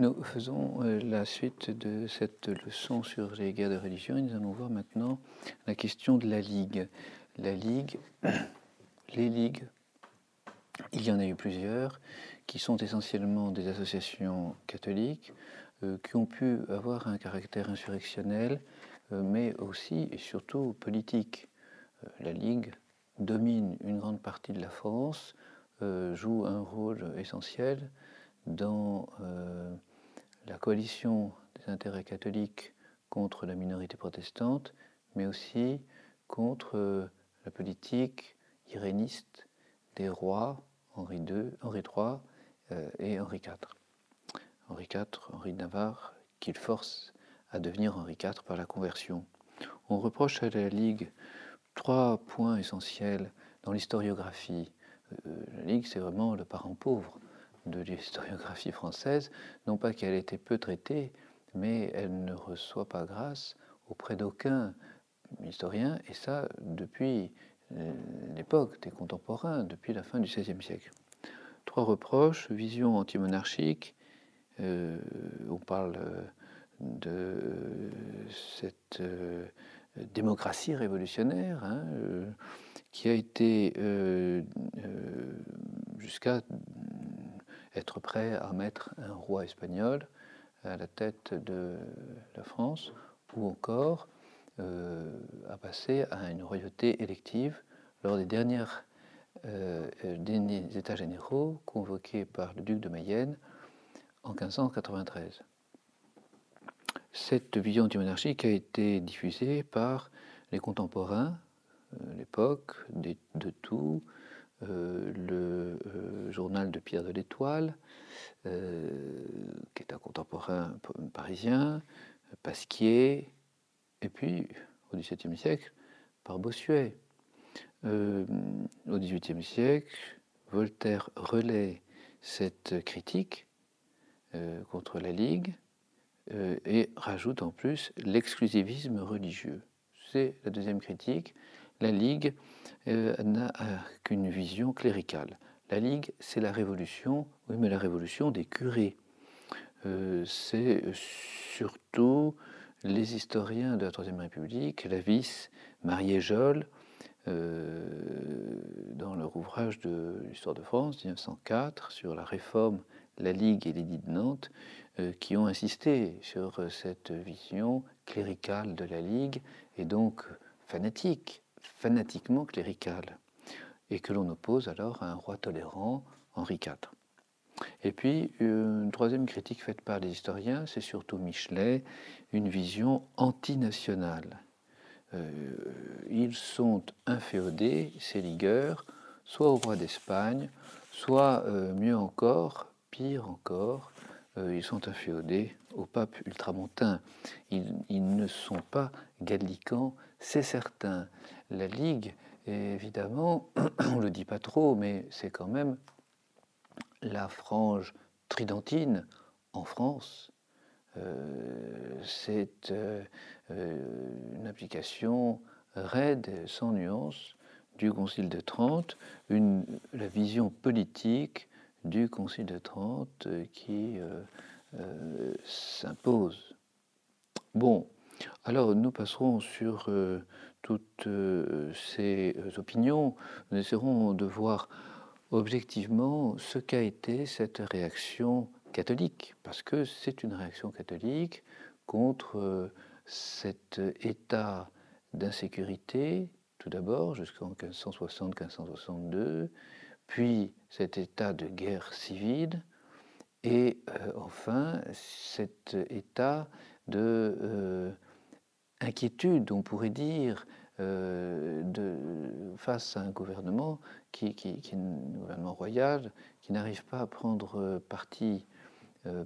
Nous faisons la suite de cette leçon sur les guerres de religion et nous allons voir maintenant la question de la Ligue. La Ligue, les ligues, il y en a eu plusieurs, qui sont essentiellement des associations catholiques qui ont pu avoir un caractère insurrectionnel, mais aussi et surtout politique. La Ligue domine une grande partie de la France, joue un rôle essentiel dans la coalition des intérêts catholiques contre la minorité protestante, mais aussi contre la politique iréniste des rois Henri II, Henri III et Henri IV. Henri IV, Henri de Navarre, qu'il force à devenir Henri IV par la conversion. On reproche à la Ligue 3 points essentiels dans l'historiographie. La Ligue, c'est vraiment le parent pauvre de l'historiographie française, non pas qu'elle ait été peu traitée, mais elle ne reçoit pas grâce auprès d'aucun historien, et ça depuis l'époque des contemporains, depuis la fin du XVIe siècle. 3 reproches: vision antimonarchique, on parle de cette démocratie révolutionnaire, qui a été jusqu'à être prêt à mettre un roi espagnol à la tête de la France, ou encore à passer à une royauté élective lors des derniers États généraux convoqués par le duc de Mayenne en 1593. Cette vision antimonarchique a été diffusée par les contemporains, l'époque, de tout, le journal de Pierre de l'Étoile, qui est un contemporain parisien, Pasquier, et puis, au XVIIe siècle, par Bossuet. Au XVIIIe siècle, Voltaire relaie cette critique contre la Ligue et rajoute en plus l'exclusivisme religieux. C'est la deuxième critique. La Ligue n'a qu'une vision cléricale. La Ligue, c'est la révolution, oui, mais la révolution des curés. C'est surtout les historiens de la Troisième République, la vice Marié-Jolle, dans leur ouvrage de l'Histoire de France, 1904, sur la réforme, la Ligue et l'édit de Nantes, qui ont insisté sur cette vision cléricale de la Ligue, et donc fanatiquement cléricale, et que l'on oppose alors à un roi tolérant, Henri IV. Et puis, une troisième critique faite par les historiens, c'est surtout Michelet, une vision antinationale. Ils sont inféodés, ces ligueurs, soit au roi d'Espagne, soit, mieux encore, pire encore, ils sont inféodés au pape ultramontain. Ils ne sont pas gallicans, c'est certain. La Ligue, évidemment, on ne le dit pas trop, mais c'est quand même la frange tridentine en France. C'est une application raide, sans nuance, du Concile de Trente, la vision politique du Concile de Trente qui s'impose. Bon, alors nous passerons sur toutes ces opinions. Nous essaierons de voir objectivement ce qu'a été cette réaction catholique, parce que c'est une réaction catholique contre cet état d'insécurité, tout d'abord, jusqu'en 1560-1562, puis cet état de guerre civile, et enfin cet état de inquiétude, on pourrait dire, face à un gouvernement qui est un gouvernement royal, qui n'arrive pas à prendre parti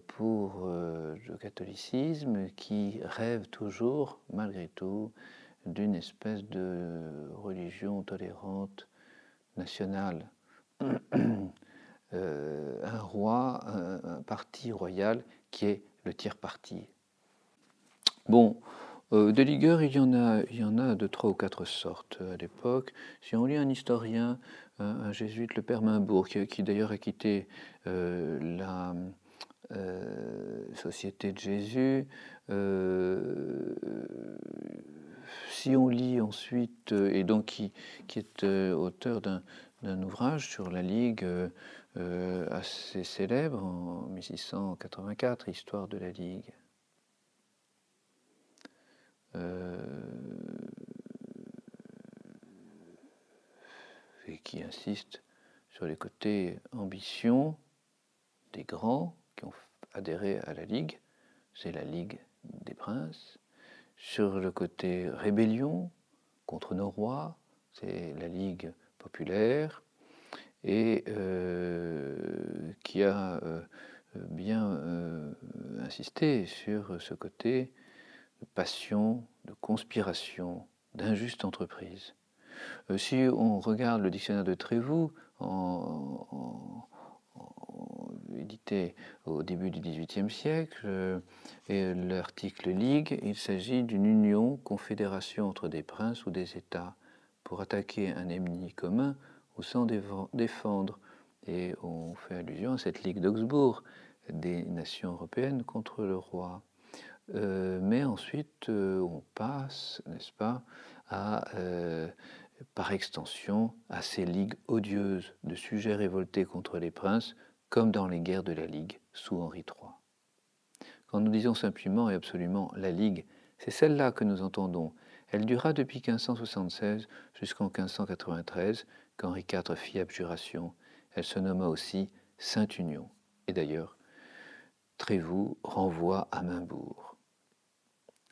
pour le catholicisme, qui rêve toujours, malgré tout, d'une espèce de religion tolérante nationale. Un roi, un parti royal qui est le tiers-parti. Bon, des ligueurs, il y en a de 3 ou 4 sortes à l'époque. Si on lit un historien, un jésuite, le père Maimbourg, qui d'ailleurs a quitté Société de Jésus. Si on lit ensuite, et donc qui est auteur d'un ouvrage sur la Ligue assez célèbre en 1684, Histoire de la Ligue. Et qui insiste sur les côtés ambition des grands qui ont adhéré à la Ligue, c'est la Ligue des princes. Sur le côté rébellion contre nos rois, c'est la Ligue populaire, et qui a bien insisté sur ce côté de passion, de conspiration, d'injuste entreprise. Si on regarde le dictionnaire de Trévoux, édité au début du XVIIIe siècle, et l'article Ligue, il s'agit d'une union, confédération entre des princes ou des États pour attaquer un ennemi commun ou s'en défendre. Et on fait allusion à cette Ligue d'Augsbourg des nations européennes contre le roi. Mais ensuite, on passe, n'est-ce pas, à, par extension, à ces ligues odieuses de sujets révoltés contre les princes, comme dans les guerres de la Ligue sous Henri III. Quand nous disons simplement et absolument la Ligue, c'est celle-là que nous entendons. Elle dura depuis 1576 jusqu'en 1593, qu'Henri IV fit abjuration. Elle se nomma aussi Sainte Union. Et d'ailleurs, Trévoux renvoie à Maimbourg.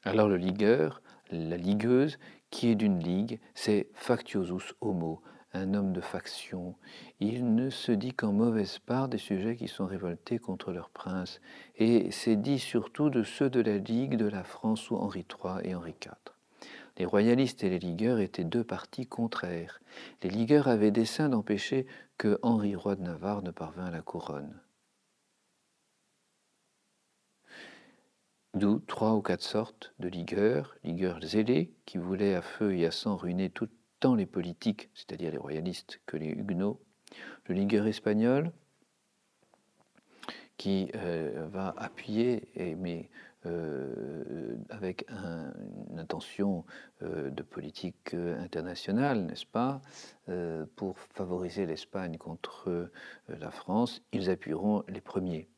Alors le ligueur, la ligueuse, qui est d'une ligue, c'est factiosus homo, un homme de faction. Il ne se dit qu'en mauvaise part des sujets qui sont révoltés contre leur prince, et c'est dit surtout de ceux de la Ligue de la France sous Henri III et Henri IV. Les royalistes et les ligueurs étaient deux partis contraires. Les ligueurs avaient dessein d'empêcher que Henri, roi de Navarre, ne parvint à la couronne. D'où 3 ou 4 sortes de ligueurs. Ligueurs zélés, qui voulaient à feu et à sang ruiner tant les politiques, c'est-à-dire les royalistes, que les huguenots. Le ligueur espagnol, qui va appuyer, mais avec une intention de politique internationale, n'est-ce pas, pour favoriser l'Espagne contre la France, ils appuieront les premiers.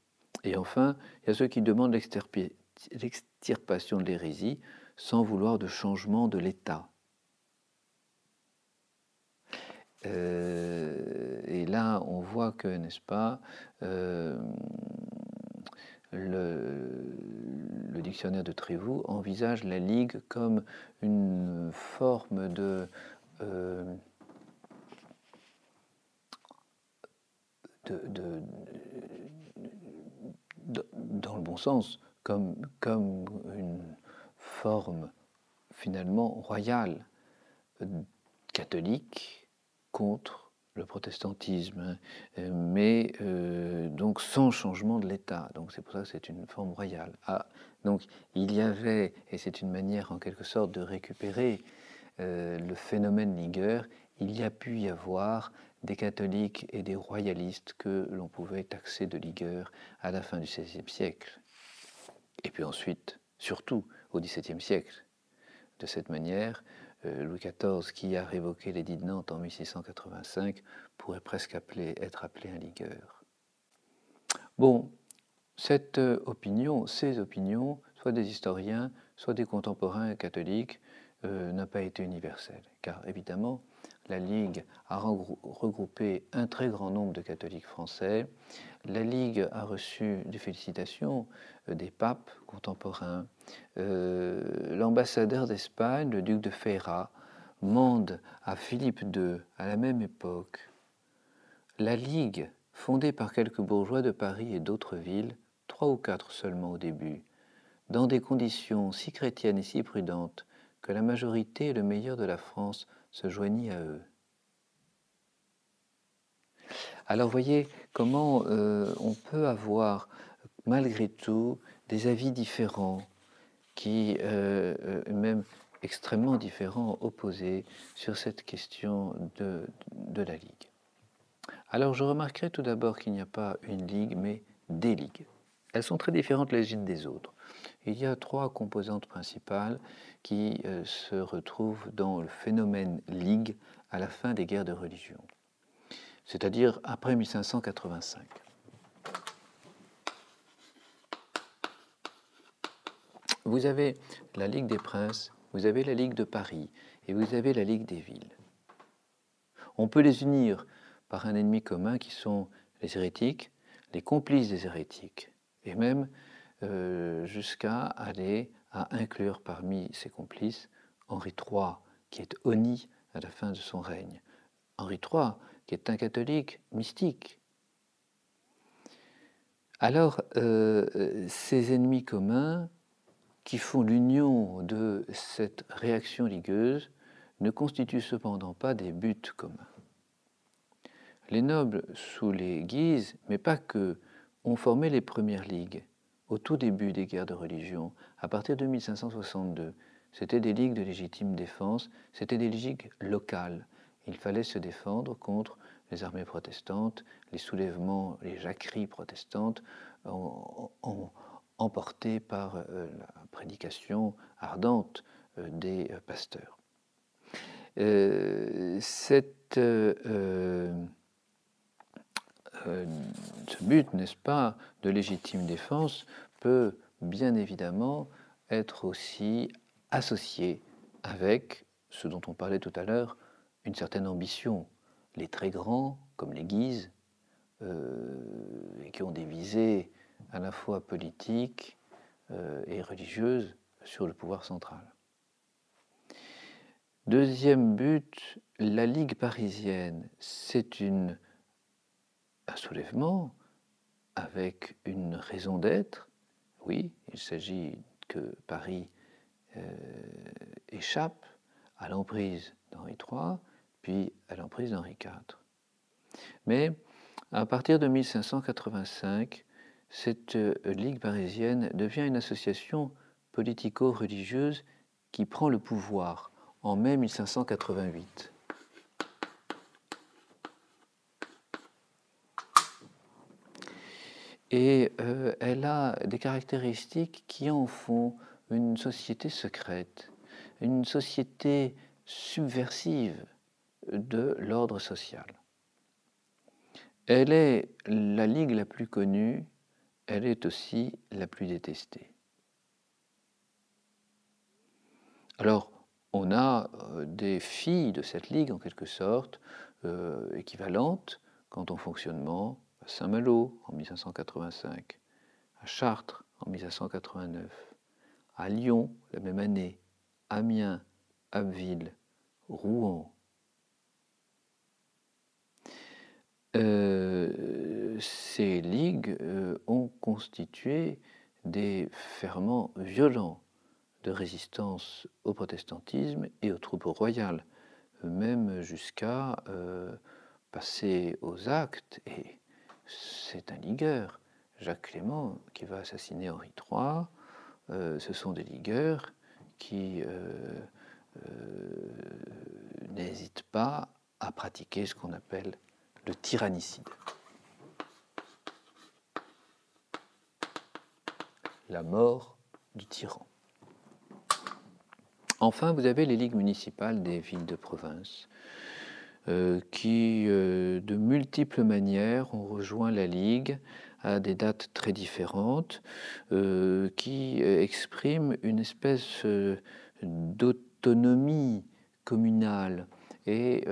Et enfin, il y a ceux qui demandent l'extirpation de l'hérésie sans vouloir de changement de l'État. Et là, on voit que, n'est-ce pas, le dictionnaire de Trévoux envisage la Ligue comme une forme dans le bon sens, comme une forme finalement royale, catholique, contre le protestantisme, mais donc sans changement de l'État. Donc c'est pour ça que c'est une forme royale. Ah, donc il y avait, et c'est une manière en quelque sorte de récupérer le phénomène ligueur, il y a pu y avoir des catholiques et des royalistes que l'on pouvait taxer de ligueurs à la fin du XVIe siècle. Et puis ensuite, surtout au XVIIe siècle. De cette manière, Louis XIV, qui a révoqué l'édit de Nantes en 1685, pourrait presque être appelé un ligueur. Bon, cette opinion, ces opinions, soit des historiens, soit des contemporains catholiques, n'a pas été universelle, car évidemment, la Ligue a regroupé un très grand nombre de catholiques français. La Ligue a reçu des félicitations des papes contemporains. L'ambassadeur d'Espagne, le duc de Feira, mande à Philippe II, à la même époque, la Ligue, fondée par quelques bourgeois de Paris et d'autres villes, 3 ou 4 seulement au début, dans des conditions si chrétiennes et si prudentes que la majorité et le meilleur de la France se joignit à eux. Alors voyez comment on peut avoir malgré tout des avis différents, qui même extrêmement différents, opposés sur cette question de la Ligue. Alors je remarquerai tout d'abord qu'il n'y a pas une Ligue, mais des ligues. elles sont très différentes les unes des autres. Il y a 3 composantes principales qui se retrouvent dans le phénomène ligue à la fin des guerres de religion, c'est-à-dire après 1585. Vous avez la Ligue des Princes, vous avez la Ligue de Paris et vous avez la Ligue des villes. On peut les unir par un ennemi commun qui sont les hérétiques, les complices des hérétiques, et même jusqu'à aller à inclure parmi ses complices Henri III, qui est honni à la fin de son règne. Henri III, qui est un catholique mystique. Alors, ces ennemis communs qui font l'union de cette réaction ligueuse ne constituent cependant pas des buts communs. Les nobles, sous les Guises, mais pas que, ont formé les premières ligues au tout début des guerres de religion, à partir de 1562. C'était des ligues de légitime défense, c'était des ligues locales. Il fallait se défendre contre les armées protestantes, les soulèvements, les jacqueries protestantes, emportées par la prédication ardente des pasteurs. Ce but, n'est-ce pas, de légitime défense peut bien évidemment être aussi associé avec ce dont on parlait tout à l'heure, une certaine ambition. Les très grands, comme les Guises, et qui ont des visées à la fois politiques et religieuses sur le pouvoir central. Deuxième but, la Ligue parisienne, c'est un soulèvement avec une raison d'être. Oui, il s'agit que Paris échappe à l'emprise d'Henri III, puis à l'emprise d'Henri IV. Mais à partir de 1585, cette Ligue parisienne devient une association politico-religieuse qui prend le pouvoir en mai 1588. Et elle a des caractéristiques qui en font une société secrète, une société subversive de l'ordre social. Elle est la ligue la plus connue, elle est aussi la plus détestée. Alors, on a des filles de cette ligue, en quelque sorte, équivalentes quant au fonctionnement, à Saint-Malo en 1585, à Chartres en 1589, à Lyon la même année, Amiens, Abbeville, Rouen. Ces ligues ont constitué des ferments violents de résistance au protestantisme et aux troupes royales, même jusqu'à passer aux actes, et c'est un ligueur, Jacques Clément, qui va assassiner Henri III. Ce sont des ligueurs qui n'hésitent pas à pratiquer ce qu'on appelle le tyrannicide. La mort du tyran. Enfin, vous avez les ligues municipales des villes de province qui, de multiples manières, ont rejoint la Ligue à des dates très différentes, qui expriment une espèce d'autonomie communale et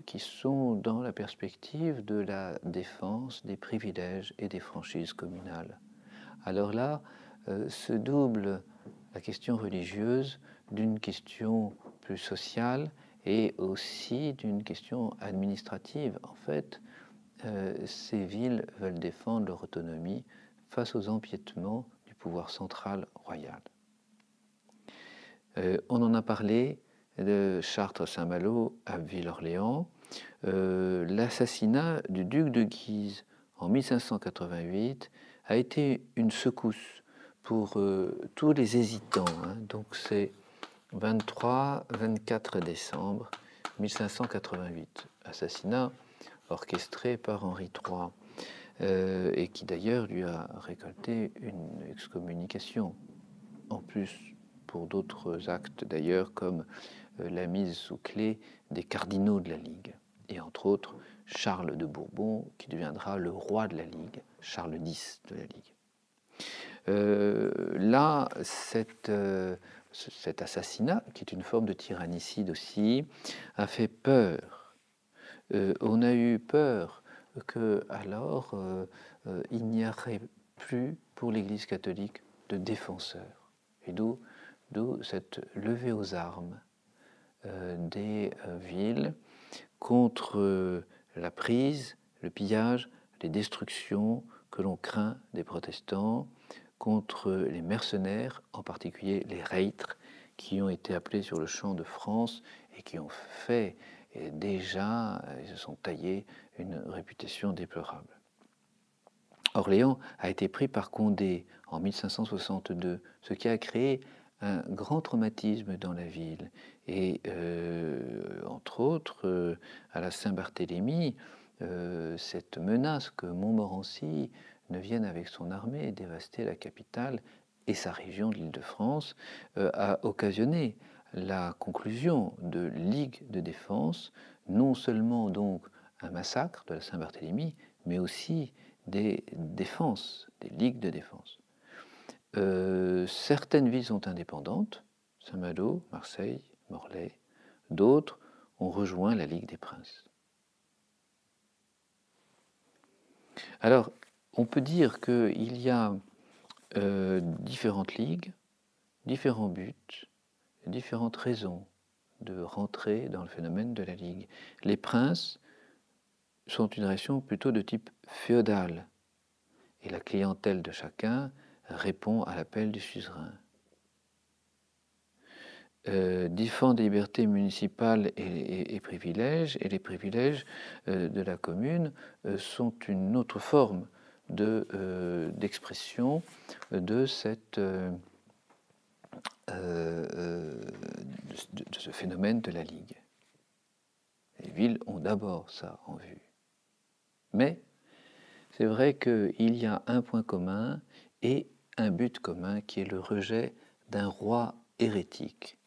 qui sont dans la perspective de la défense des privilèges et des franchises communales. Alors là, se double la question religieuse d'une question plus sociale et aussi d'une question administrative. En fait, ces villes veulent défendre leur autonomie face aux empiétements du pouvoir central royal. On en a parlé de Chartres-Saint-Malo à Abbeville-Orléans. L'assassinat du duc de Guise en 1588 a été une secousse pour tous les hésitants. Donc c'est 23-24 décembre 1588, assassinat orchestré par Henri III. et qui d'ailleurs lui a récolté une excommunication, en plus pour d'autres actes d'ailleurs, comme la mise sous clé des cardinaux de la Ligue, et entre autres Charles de Bourbon, qui deviendra le roi de la Ligue, Charles X de la Ligue. Là, cet assassinat, qui est une forme de tyrannicide aussi, a fait peur. On a eu peur que alors il n'y aurait plus pour l'Église catholique de défenseurs. Et d'où cette levée aux armes des villes contre la prise, le pillage, les destructions que l'on craint des protestants, contre les mercenaires, en particulier les reîtres, qui ont été appelés sur le champ de France et qui ont fait déjà, ils se sont taillés une réputation déplorable. Orléans a été pris par Condé en 1562, ce qui a créé un grand traumatisme dans la ville. Et entre autres, à la Saint-Barthélemy, cette menace que Montmorency ne vienne avec son armée dévaster la capitale et sa région de l'Île-de-France a occasionné la conclusion de ligues de défense, non seulement donc un massacre de la Saint-Barthélemy, mais aussi des défenses, des ligues de défense. Certaines villes sont indépendantes, Saint-Malo, Marseille, Morlaix. D'autres ont rejoint la Ligue des Princes. Alors, on peut dire qu'il y a différentes ligues, différents buts, différentes raisons de rentrer dans le phénomène de la Ligue. Les princes sont une réaction plutôt de type féodal, et la clientèle de chacun répond à l'appel du suzerain. Défendent les libertés municipales et privilèges, et les privilèges de la commune sont une autre forme d'expression de ce phénomène de la Ligue. Les villes ont d'abord ça en vue. Mais c'est vrai qu'il y a un point commun et un but commun qui est le rejet d'un roi hérétique.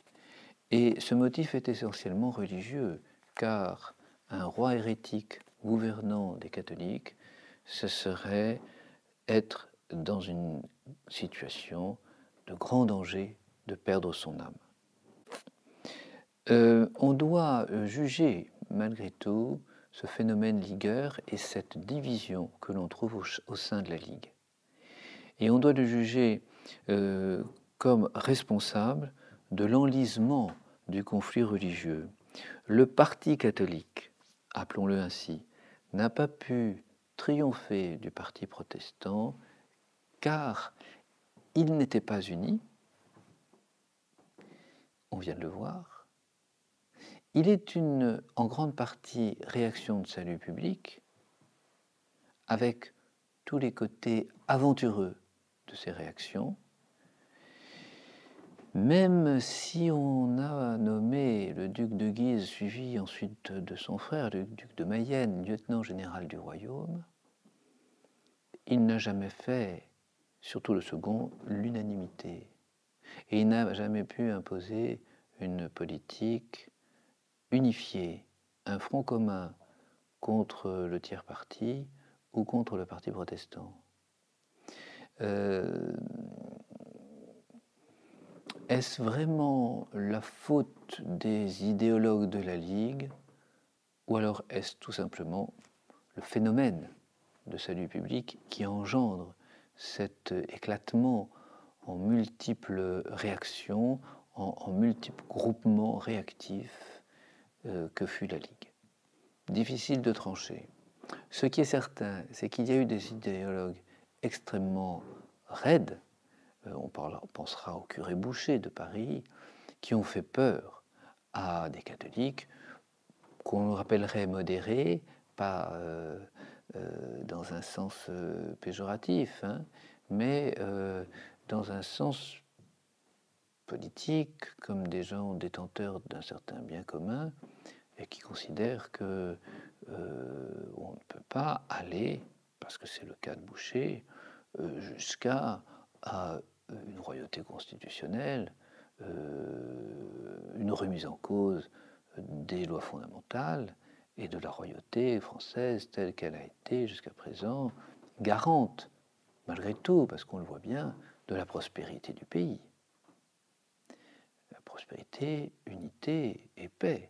Et ce motif est essentiellement religieux, car un roi hérétique gouvernant des catholiques, ce serait être dans une situation de grand danger de perdre son âme. On doit juger malgré tout ce phénomène ligueur et cette division que l'on trouve au sein de la Ligue. Et on doit le juger comme responsable de l'enlisement du conflit religieux. Le parti catholique, appelons-le ainsi, n'a pas pu triompher du parti protestant car il n'était pas uni, on vient de le voir. Il est en grande partie réaction de salut public, avec tous les côtés aventureux de ces réactions. Même si on a nommé le duc de Guise, suivi ensuite de son frère, le duc de Mayenne, lieutenant général du royaume, il n'a jamais fait, surtout le second, l'unanimité. Et il n'a jamais pu imposer une politique unifiée, un front commun contre le tiers parti ou contre le parti protestant. Est-ce vraiment la faute des idéologues de la Ligue, ou alors est-ce tout simplement le phénomène de salut public qui engendre cet éclatement en multiples réactions, en multiples groupements réactifs que fut la Ligue? Difficile de trancher. Ce qui est certain, c'est qu'il y a eu des idéologues extrêmement raides. On pensera au curé Boucher de Paris, qui ont fait peur à des catholiques qu'on rappellerait modérés, pas dans un sens péjoratif, hein, mais dans un sens politique, comme des gens détenteurs d'un certain bien commun, et qui considèrent que on ne peut pas aller parce que c'est le cas de Boucher, jusqu'à une royauté constitutionnelle, une remise en cause des lois fondamentales et de la royauté française telle qu'elle a été jusqu'à présent, garante, malgré tout, parce qu'on le voit bien, de la prospérité du pays. La prospérité, unité et paix.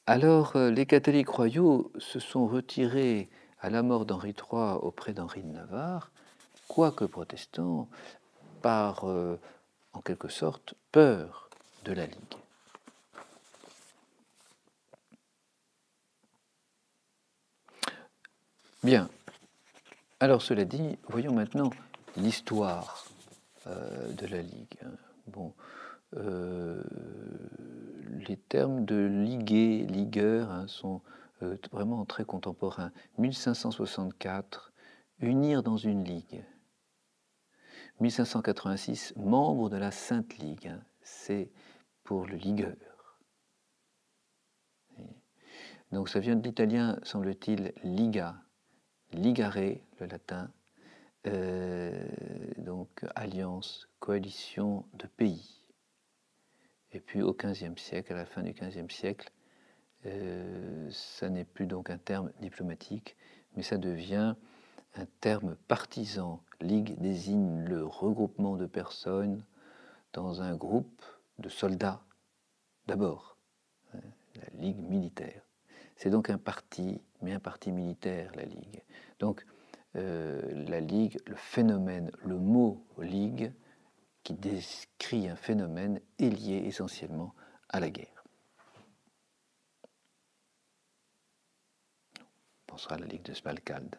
Alors, les catholiques royaux se sont retirés à la mort d'Henri III auprès d'Henri de Navarre, quoique protestants, par, en quelque sorte, peur de la Ligue. Bien. Alors, cela dit, voyons maintenant l'histoire de la Ligue. Bon, les termes de liguer, ligueur sont vraiment très contemporains. 1564, unir dans une ligue. 1586, membre de la Sainte Ligue, c'est pour le ligueur. Donc ça vient de l'italien, semble-t-il, liga, ligare, le latin, donc alliance, coalition de pays. Et puis au XVe siècle, à la fin du XVe siècle, ça n'est plus donc un terme diplomatique, mais ça devient un terme partisan. Ligue désigne le regroupement de personnes dans un groupe de soldats, d'abord, la Ligue militaire. C'est donc un parti, mais un parti militaire, la Ligue. Donc la Ligue, le phénomène, le mot Ligue, qui décrit un phénomène, est lié essentiellement à la guerre. On pensera à la Ligue de Smalkalde.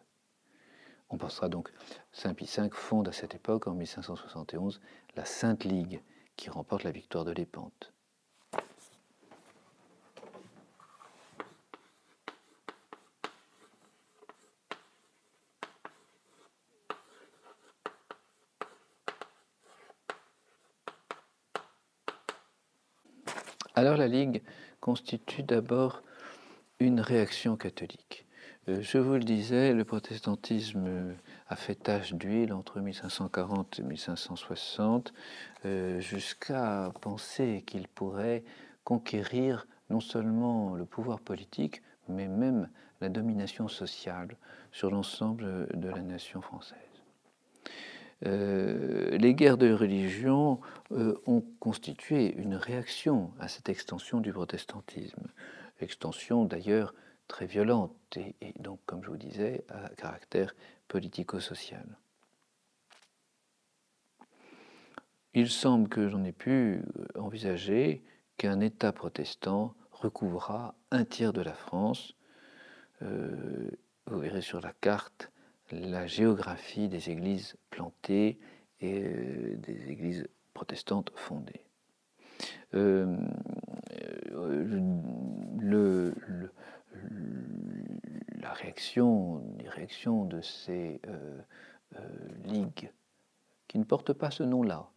On pensera donc, Saint Pie V fonde à cette époque, en 1571, la Sainte Ligue, qui remporte la victoire de Lépante. Alors la Ligue constitue d'abord une réaction catholique. Je vous le disais, le protestantisme a fait tache d'huile entre 1540 et 1560, jusqu'à penser qu'il pourrait conquérir non seulement le pouvoir politique, mais même la domination sociale sur l'ensemble de la nation française. Les guerres de religion ont constitué une réaction à cette extension du protestantisme, extension d'ailleurs très violente et donc, comme je vous disais, à caractère politico-social. Il semble que j'en ai pu envisager qu'un État protestant recouvrira un tiers de la France. Vous verrez sur la carte la géographie des églises plantées et des églises protestantes fondées. Les réactions de ces ligues, qui ne portent pas ce nom-là,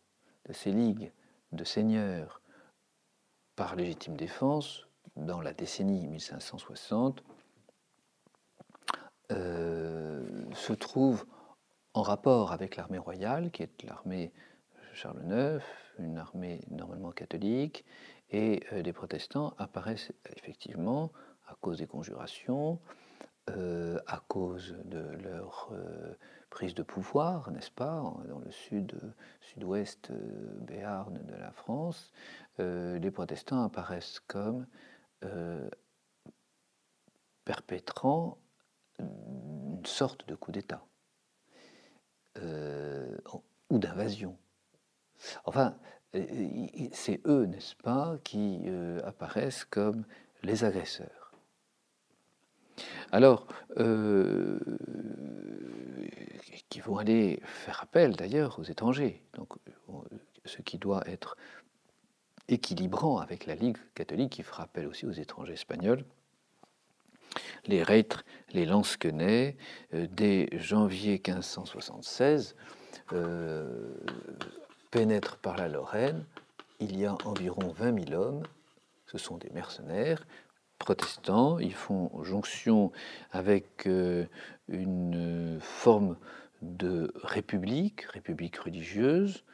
de ces ligues de seigneurs par légitime défense, dans la décennie 1560, se trouve en rapport avec l'armée royale, qui est l'armée Charles IX, une armée normalement catholique, et les protestants apparaissent effectivement à cause des conjurations, à cause de leur prise de pouvoir, n'est-ce pas, dans le sud-ouest béarn de la France, les protestants apparaissent comme perpétrant une sorte de coup d'État ou d'invasion. Enfin, c'est eux, n'est-ce pas, qui apparaissent comme les agresseurs. Alors, qui vont aller faire appel d'ailleurs aux étrangers, donc ce qui doit être équilibrant avec la Ligue catholique qui fera appel aussi aux étrangers espagnols. Les reîtres, les lansquenets, dès janvier 1576, pénètrent par la Lorraine. Il y a environ 20 000 hommes, ce sont des mercenaires, protestants. Ils font jonction avec une forme de république religieuse,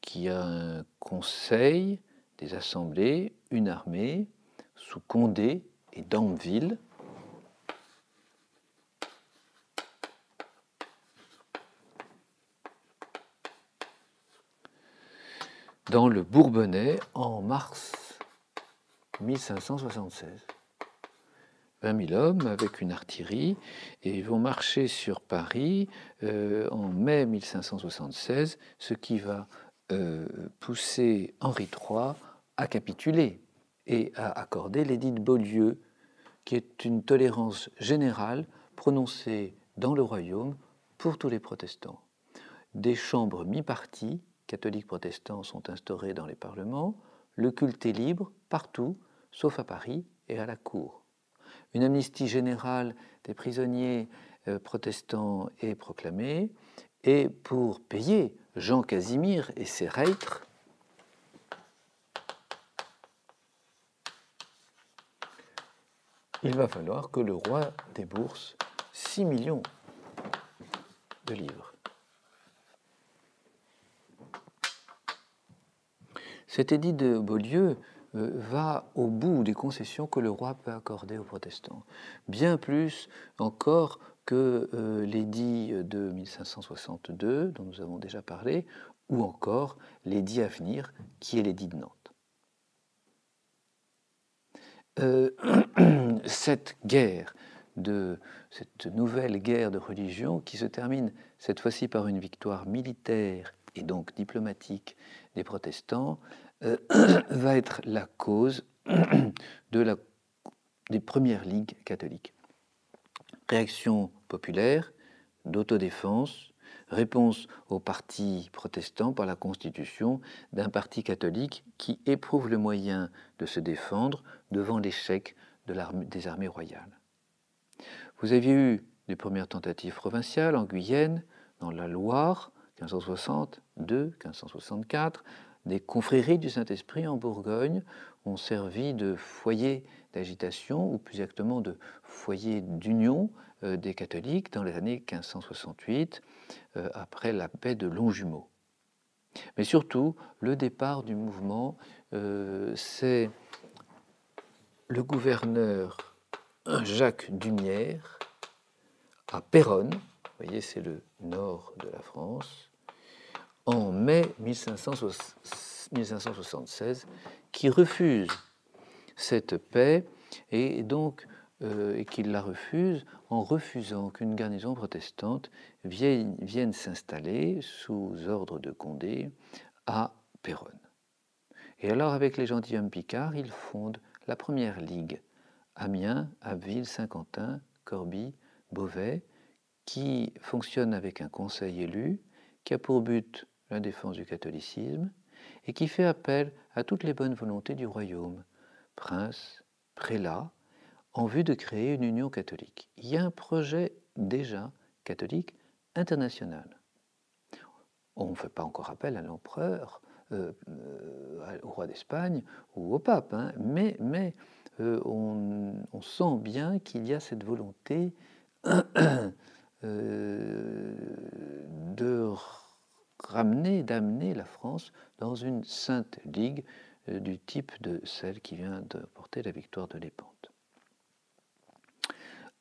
qui a un conseil, des assemblées, une armée, sous Condé et Damville. Dans le Bourbonnais en mars 1576. 20 000 hommes avec une artillerie, et ils vont marcher sur Paris en mai 1576, ce qui va pousser Henri III à capituler et à accorder l'édit de Beaulieu, qui est une tolérance générale prononcée dans le royaume pour tous les protestants. Des chambres mi-parties, catholiques protestants, sont instaurées dans les parlements, le culte est libre partout, sauf à Paris et à la cour. Une amnistie générale des prisonniers protestants est proclamée, et pour payer Jean Casimir et ses reîtres, il va falloir que le roi débourse 6 millions de livres. Cet édit de Beaulieu va au bout des concessions que le roi peut accorder aux protestants, bien plus encore que l'édit de 1562, dont nous avons déjà parlé, ou encore l'édit à venir, qui est l'édit de Nantes. Cette nouvelle guerre de religion, qui se termine cette fois-ci par une victoire militaire et donc diplomatique des protestants, va être la cause des premières ligues catholiques. Réaction populaire, d'autodéfense, réponse aux partis protestants par la constitution d'un parti catholique qui éprouve le moyen de se défendre devant l'échec des armées royales. Vous aviez eu les premières tentatives provinciales en Guyenne, dans la Loire, 1562, 1564, des confréries du Saint-Esprit en Bourgogne ont servi de foyer d'agitation, ou plus exactement de foyer d'union des catholiques dans les années 1568, après la paix de Longjumeau. Mais surtout, le départ du mouvement, c'est le gouverneur Jacques d'Humières à Péronne, vous voyez, c'est le nord de la France, en mai 1576, qui refuse cette paix et donc qu'il la refuse en refusant qu'une garnison protestante vienne s'installer sous ordre de Condé à Péronne. Et alors, avec les gentilshommes picards, ils fondent la première ligue, Amiens, Abbeville, Saint-Quentin, Corbie, Beauvais, qui fonctionne avec un conseil élu, qui a pour but la défense du catholicisme et qui fait appel à toutes les bonnes volontés du royaume, princes, prélats, en vue de créer une union catholique. Il y a un projet déjà catholique international. On ne fait pas encore appel à l'empereur, au roi d'Espagne ou au pape, hein, mais on sent bien qu'il y a cette volonté d'amener la France dans une sainte ligue du type de celle qui vient de porter la victoire de Lépante.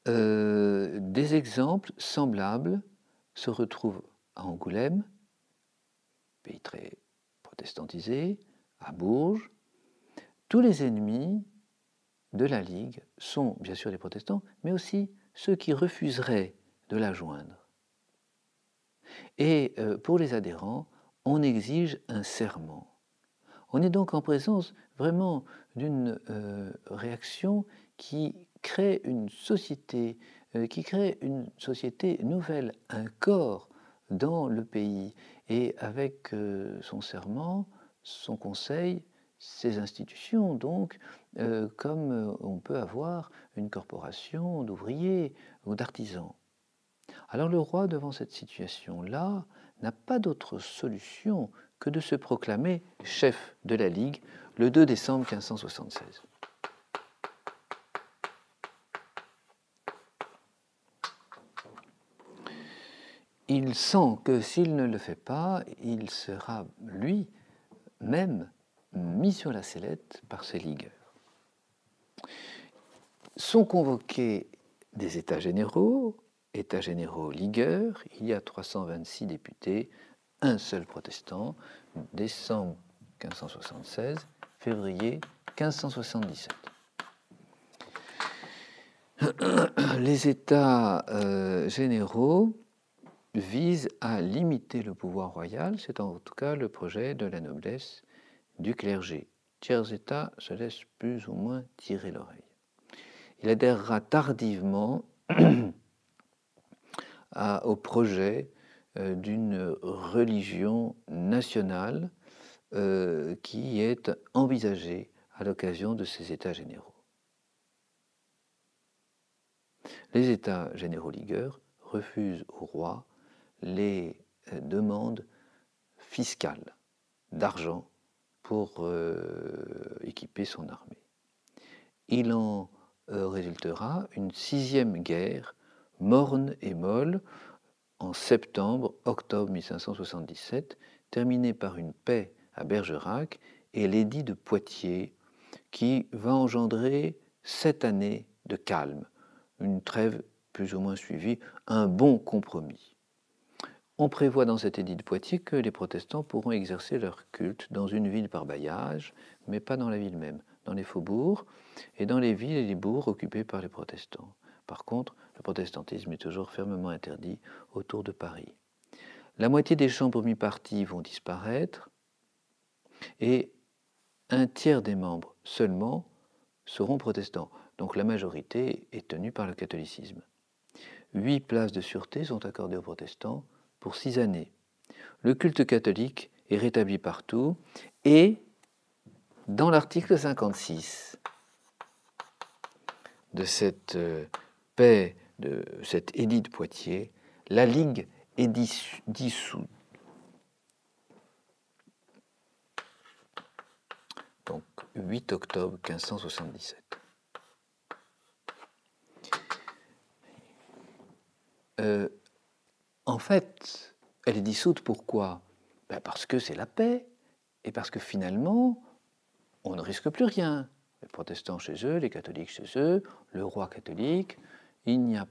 Des exemples semblables se retrouvent à Angoulême, pays très protestantisé, à Bourges. Tous les ennemis de la Ligue sont bien sûr les protestants, mais aussi ceux qui refuseraient de la joindre. Et pour les adhérents, on exige un serment. On est donc en présence vraiment d'une réaction qui crée une société, nouvelle, un corps dans le pays, et avec son serment, son conseil, ses institutions, donc, comme on peut avoir une corporation d'ouvriers ou d'artisans. Alors le roi, devant cette situation-là, n'a pas d'autre solution que de se proclamer chef de la Ligue le 2 décembre 1576. il sent que s'il ne le fait pas, il sera lui-même mis sur la sellette par ses ligueurs. Sont convoqués des États généraux ligueurs, il y a 326 députés, un seul protestant, décembre 1576, février 1577. Les États généraux visent à limiter le pouvoir royal, c'est en tout cas le projet de la noblesse, du clergé. Tiers États se laissent plus ou moins tirer l'oreille. Il adhérera tardivement au projet d'une religion nationale qui est envisagée à l'occasion de ces États généraux. Les États généraux ligueurs refusent au roi les demandes fiscales d'argent pour équiper son armée. Il en résultera une 6e guerre morne et molle en septembre-octobre 1577, terminée par une paix à Bergerac et l'édit de Poitiers qui va engendrer 7 années de calme, une trêve plus ou moins suivie, un bon compromis. On prévoit dans cet édit de Poitiers que les protestants pourront exercer leur culte dans une ville par bailliage, mais pas dans la ville même, dans les faubourgs et dans les villes et les bourgs occupés par les protestants. Par contre, le protestantisme est toujours fermement interdit autour de Paris. La moitié des chambres mi-parties vont disparaître et un tiers des membres seulement seront protestants. Donc la majorité est tenue par le catholicisme. 8 places de sûreté sont accordées aux protestants pour 6 années. Le culte catholique est rétabli partout et dans l'article 56 de cette paix, de cet édit de Poitiers, la Ligue est dissoute. Donc 8 octobre 1577. En fait, elle est dissoute pourquoi? Parce que c'est la paix et parce que finalement, on ne risque plus rien. Les protestants chez eux, les catholiques chez eux, le roi catholique, il n'y a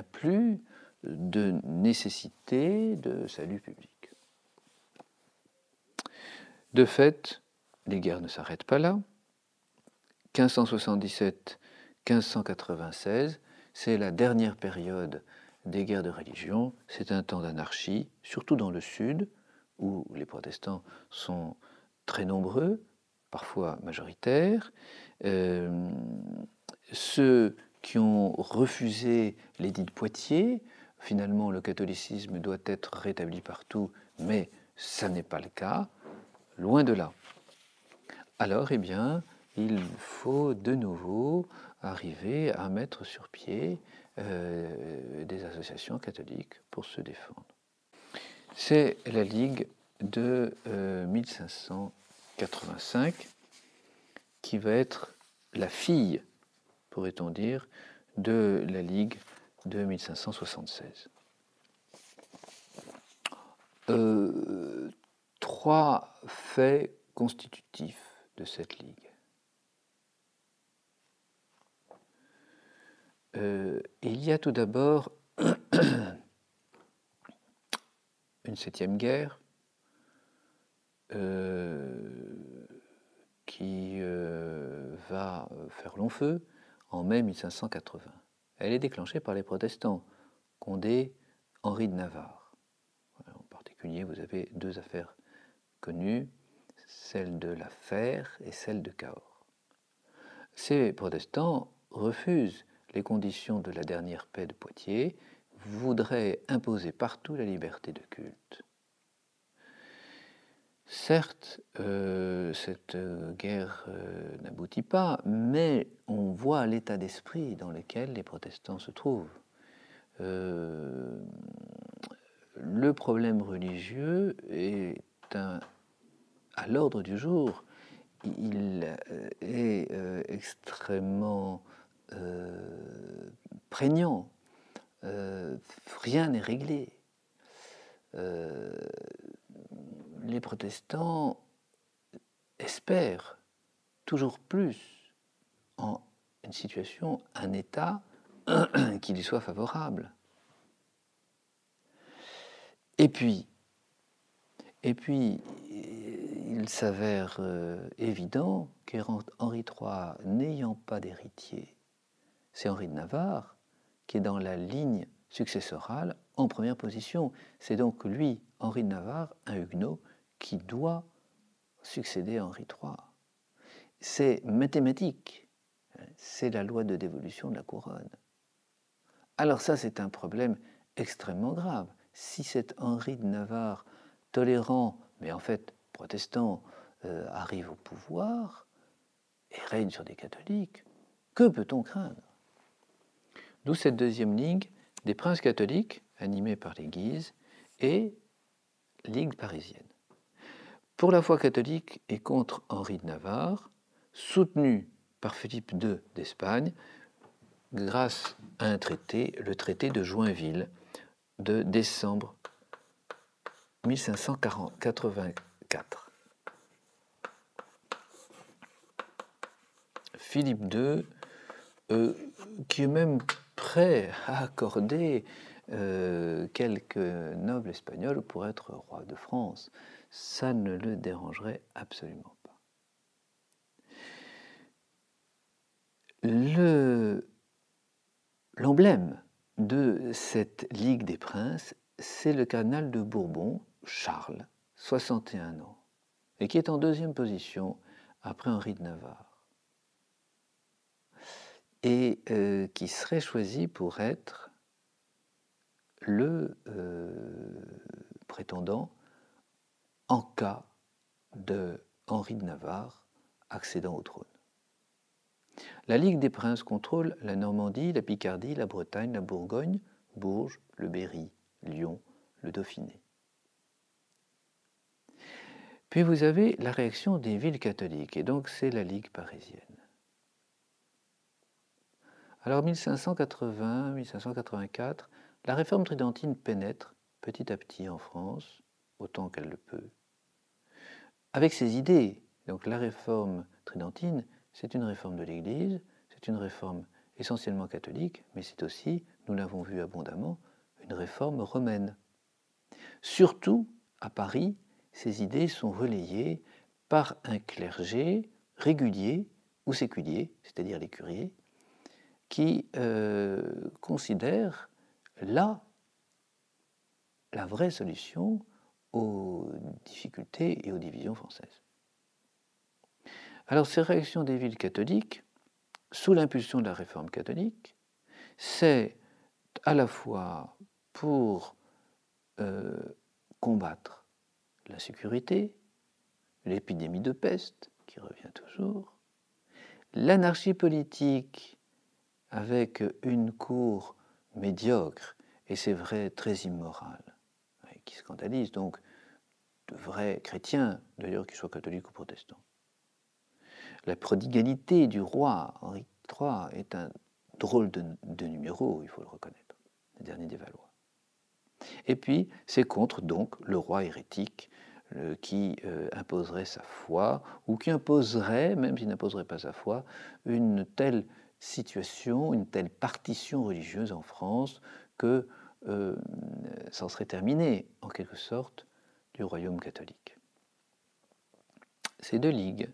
plus de nécessité de salut public. De fait, les guerres ne s'arrêtent pas là. 1577-1596, c'est la dernière période des guerres de religion. C'est un temps d'anarchie, surtout dans le sud, où les protestants sont très nombreux, parfois majoritaires. Ceux qui ont refusé l'édit de Poitiers, finalement le catholicisme doit être rétabli partout, mais ça n'est pas le cas, loin de là. Alors, eh bien, il faut de nouveau arriver à mettre sur pied des associations catholiques pour se défendre. C'est la Ligue de 1585 qui va être la fille, pourrait-on dire, de la Ligue de 1576. 3 faits constitutifs de cette Ligue. Il y a tout d'abord une 7e guerre qui va faire long feu en mai 1580. Elle est déclenchée par les protestants, Condé, Henri de Navarre. En particulier, vous avez 2 affaires connues, celle de la Fère et celle de Cahors. Ces protestants refusent les conditions de la dernière paix de Poitiers, voudraient imposer partout la liberté de culte. Certes, cette guerre n'aboutit pas, mais on voit l'état d'esprit dans lequel les protestants se trouvent. Le problème religieux est à l'ordre du jour. Il est extrêmement prégnant. rien n'est réglé. Les protestants espèrent toujours plus en une situation, un état qui lui soit favorable. Et puis il s'avère évident qu'Henri III, n'ayant pas d'héritier, c'est Henri de Navarre qui est dans la ligne successorale en première position. C'est donc lui, Henri de Navarre, un huguenot, qui doit succéder à Henri III. C'est mathématique, c'est la loi de dévolution de la couronne. Alors ça, c'est un problème extrêmement grave. Si cet Henri de Navarre, tolérant, mais en fait protestant, arrive au pouvoir et règne sur des catholiques, que peut-on craindre? D'où cette deuxième ligne des princes catholiques, animés par les Guises, et Ligue parisienne. Pour la foi catholique et contre Henri de Navarre, soutenu par Philippe II d'Espagne, grâce à un traité, le traité de Joinville de décembre 1584. Philippe II, qui est même prêt à accorder quelques nobles espagnols pour être roi de France, ça ne le dérangerait absolument pas. L'emblème de cette Ligue des Princes, c'est le cardinal de Bourbon, Charles, 61 ans, et qui est en deuxième position après Henri de Navarre, et qui serait choisi pour être le prétendant en cas de Henri de Navarre accédant au trône. La Ligue des Princes contrôle la Normandie, la Picardie, la Bretagne, la Bourgogne, Bourges, le Berry, Lyon, le Dauphiné. Puis vous avez la réaction des villes catholiques, et donc c'est la Ligue parisienne. Alors 1580-1584, la réforme tridentine pénètre petit à petit en France, autant qu'elle le peut, avec ses idées. Donc la réforme tridentine, c'est une réforme de l'Église, c'est une réforme essentiellement catholique, mais c'est aussi, nous l'avons vu abondamment, une réforme romaine. Surtout, à Paris, ces idées sont relayées par un clergé régulier ou séculier, c'est-à-dire les curiers, qui considèrent la vraie solution aux difficultés et aux divisions françaises. Alors ces réactions des villes catholiques, sous l'impulsion de la réforme catholique, c'est à la fois pour combattre l'insécurité, l'épidémie de peste, qui revient toujours, l'anarchie politique avec une cour médiocre, et c'est vrai, très immorale, qui scandalise donc de vrais chrétiens, d'ailleurs qu'ils soient catholiques ou protestants. La prodigalité du roi Henri III est un drôle de numéro, il faut le reconnaître, le dernier des Valois. Et puis, c'est contre donc le roi hérétique qui imposerait sa foi, ou qui imposerait, même s'il n'imposerait pas sa foi, une telle situation, une telle partition religieuse en France que ça en serait terminé, en quelque sorte, du royaume catholique. Ces deux ligues,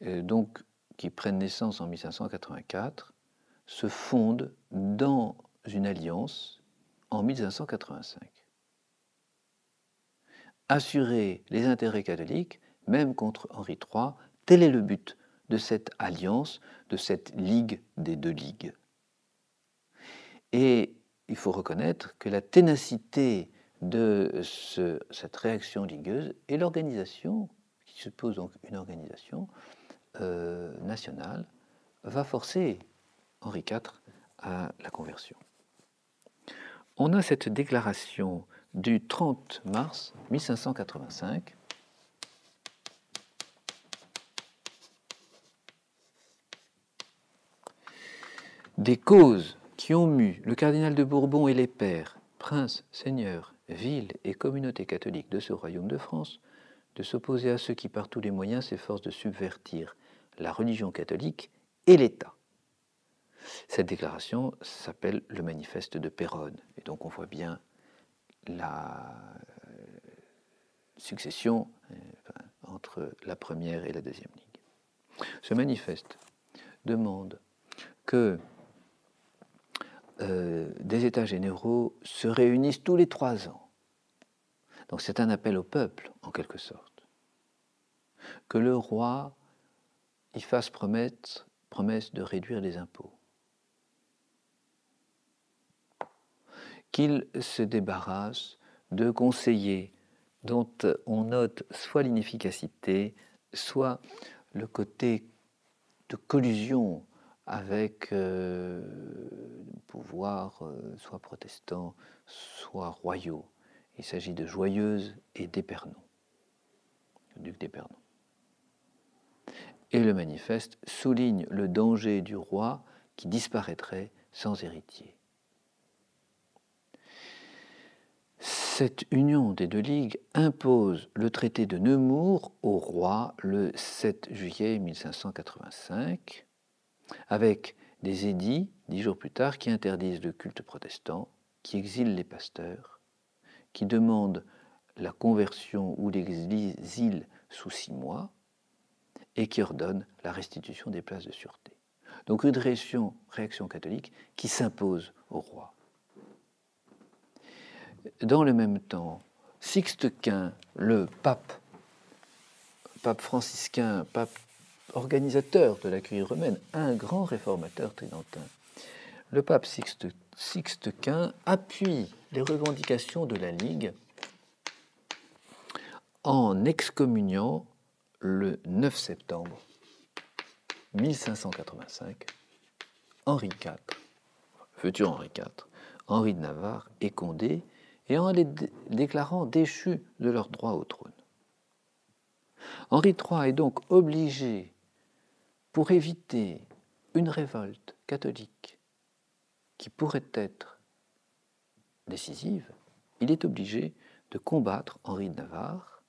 donc, qui prennent naissance en 1584, se fondent dans une alliance en 1585. Assurer les intérêts catholiques, même contre Henri III, tel est le but de cette alliance, de cette ligue des deux ligues. Et il faut reconnaître que la ténacité de cette réaction ligueuse et l'organisation, qui suppose donc une organisation nationale, va forcer Henri IV à la conversion. On a cette déclaration du 30 mars 1585 des causes qui ont mu le cardinal de Bourbon et les pairs, princes, seigneurs, villes et communautés catholiques de ce royaume de France, de s'opposer à ceux qui par tous les moyens s'efforcent de subvertir la religion catholique et l'État. Cette déclaration s'appelle le manifeste de Péronne. Et donc on voit bien la succession entre la première et la deuxième ligue. Ce manifeste demande que des États généraux se réunissent tous les 3 ans. Donc c'est un appel au peuple, en quelque sorte. Que le roi y fasse promesse de réduire les impôts. Qu'il se débarrasse de conseillers dont on note soit l'inefficacité, soit le côté de collusion avec pouvoirs soit protestants, soit royaux. Il s'agit de Joyeuse et d'Épernon, le duc d'Épernon. Et le manifeste souligne le danger du roi qui disparaîtrait sans héritier. Cette union des deux ligues impose le traité de Nemours au roi le 7 juillet 1585, avec des édits, 10 jours plus tard, qui interdisent le culte protestant, qui exilent les pasteurs, qui demandent la conversion ou l'exil sous 6 mois, et qui ordonnent la restitution des places de sûreté. Donc une réaction catholique qui s'impose au roi. Dans le même temps, Sixte Quint, le pape franciscain, pape organisateur de la curie romaine, un grand réformateur tridentin, le pape Sixte Quint appuie les revendications de la Ligue en excommuniant le 9 septembre 1585 Henri IV, futur Henri IV, Henri de Navarre et Condé, et en les déclarant déchus de leur droit au trône. Henri III est donc obligé, pour éviter une révolte catholique qui pourrait être décisive, il est obligé de combattre Henri de Navarre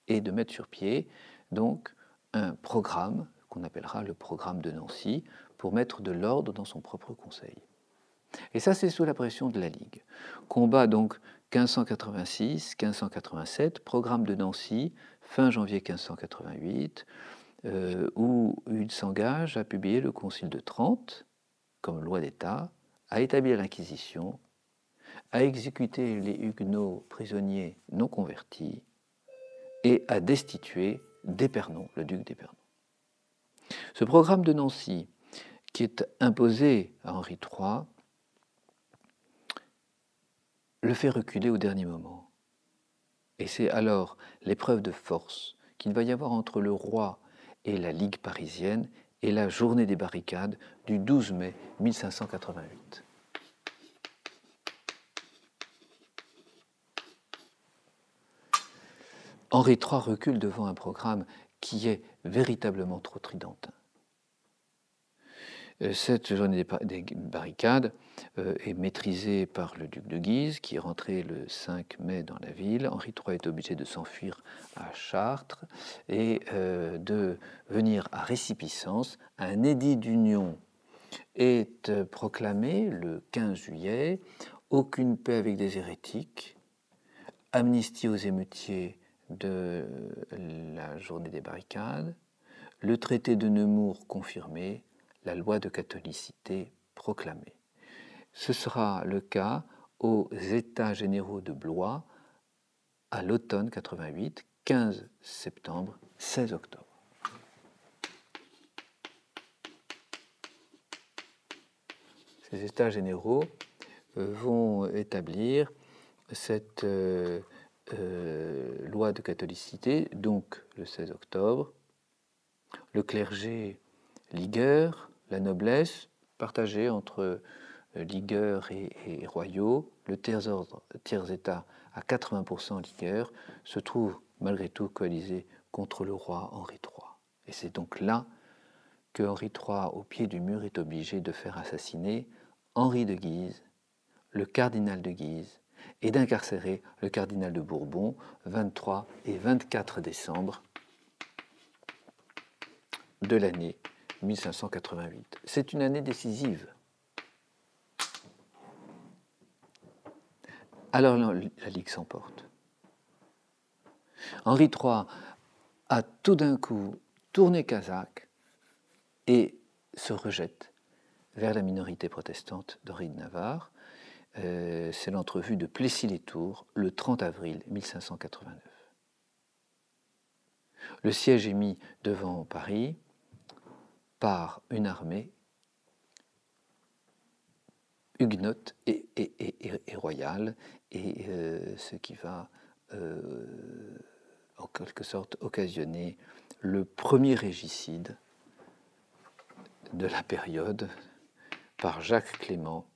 et de mettre sur pied donc un programme qu'on appellera le programme de Nancy pour mettre de l'ordre dans son propre conseil. Et ça, c'est sous la pression de la Ligue. Combat donc 1586, 1587, programme de Nancy, fin janvier 1588, où il s'engage à publier le Concile de Trente comme loi d'État, à établir l'Inquisition, à exécuter les Huguenots prisonniers non convertis et à destituer d'Épernon, le duc d'Épernon. Ce programme de Nancy, qui est imposé à Henri III, le fait reculer au dernier moment. Et c'est alors l'épreuve de force qu'il va y avoir entre le roi et la Ligue parisienne et la journée des barricades du 12 mai 1588. Henri III recule devant un programme qui est véritablement trop tridentin. Cette journée des barricades est maîtrisée par le duc de Guise, qui est rentré le 5 mai dans la ville. Henri III est obligé de s'enfuir à Chartres et de venir à Récipissance. Un édit d'union est proclamé le 15 juillet. Aucune paix avec des hérétiques. Amnistie aux émeutiers de la journée des barricades. Le traité de Nemours confirmé. La loi de catholicité proclamée. Ce sera le cas aux États généraux de Blois à l'automne 88, 15 septembre, 16 octobre. Ces États généraux vont établir cette loi de catholicité, donc le 16 octobre. Le clergé ligueur, la noblesse, partagée entre ligueurs et royaux, le tiers-état à 80% ligueur, se trouve malgré tout coalisé contre le roi Henri III. Et c'est donc là que Henri III, au pied du mur, est obligé de faire assassiner Henri de Guise, le cardinal de Guise, et d'incarcérer le cardinal de Bourbon 23 et 24 décembre de l'année 1588. C'est une année décisive. Alors la Ligue s'emporte. Henri III a tout d'un coup tourné kazakh et se rejette vers la minorité protestante d'Henri de Navarre. C'est l'entrevue de Plessis-les-Tours le 30 avril 1589. Le siège est mis devant Paris par une armée huguenote et royale, et ce qui va en quelque sorte occasionner le premier régicide de la période par Jacques Clément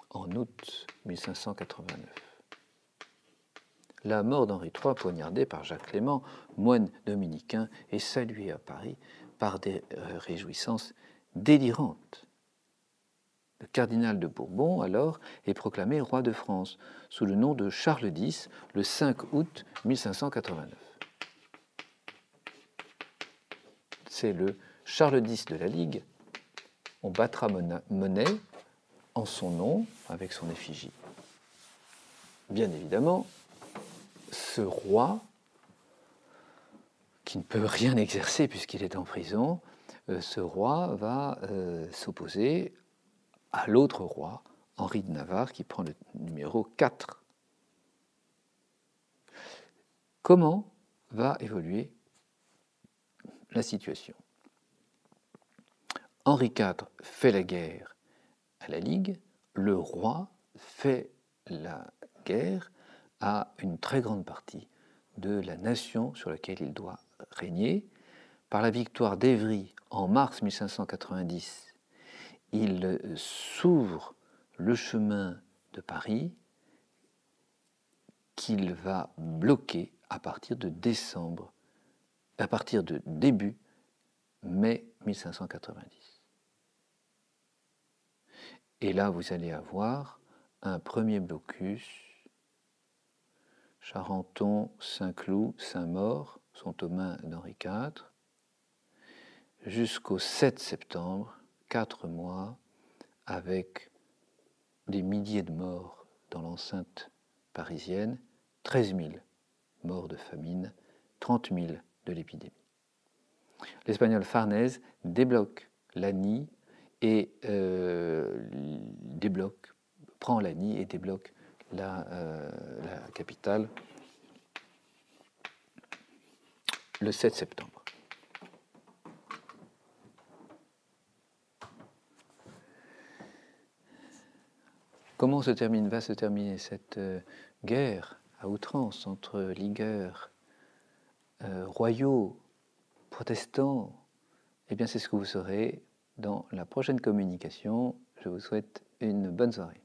en août 1589. La mort d'Henri III, poignardé par Jacques Clément, moine dominicain, est saluée à Paris par des réjouissances délirantes. Le cardinal de Bourbon, alors, est proclamé roi de France sous le nom de Charles X le 5 août 1589. C'est le Charles X de la Ligue. On battra monnaie en son nom, avec son effigie. Bien évidemment, ce roi, qui ne peut rien exercer puisqu'il est en prison, ce roi va s'opposer à l'autre roi, Henri de Navarre, qui prend le numéro 4. Comment va évoluer la situation? Henri IV fait la guerre à la Ligue, le roi fait la guerre à une très grande partie de la nation sur laquelle il doit régner. Par la victoire d'Évry en mars 1590, il s'ouvre le chemin de Paris qu'il va bloquer à partir de début mai 1590. Et là, vous allez avoir un premier blocus. Charenton, Saint-Cloud, Saint-Maur sont aux mains d'Henri IV. Jusqu'au 7 septembre, 4 mois, avec des milliers de morts dans l'enceinte parisienne, 13 000 morts de famine, 30 000 de l'épidémie. L'Espagnol Farnèse débloque Lagny et prend Lagny et débloque la capitale le 7 septembre. Comment va se terminer cette guerre à outrance entre ligueurs, royaux, protestants? Eh bien, c'est ce que vous saurez dans la prochaine communication. Je vous souhaite une bonne soirée.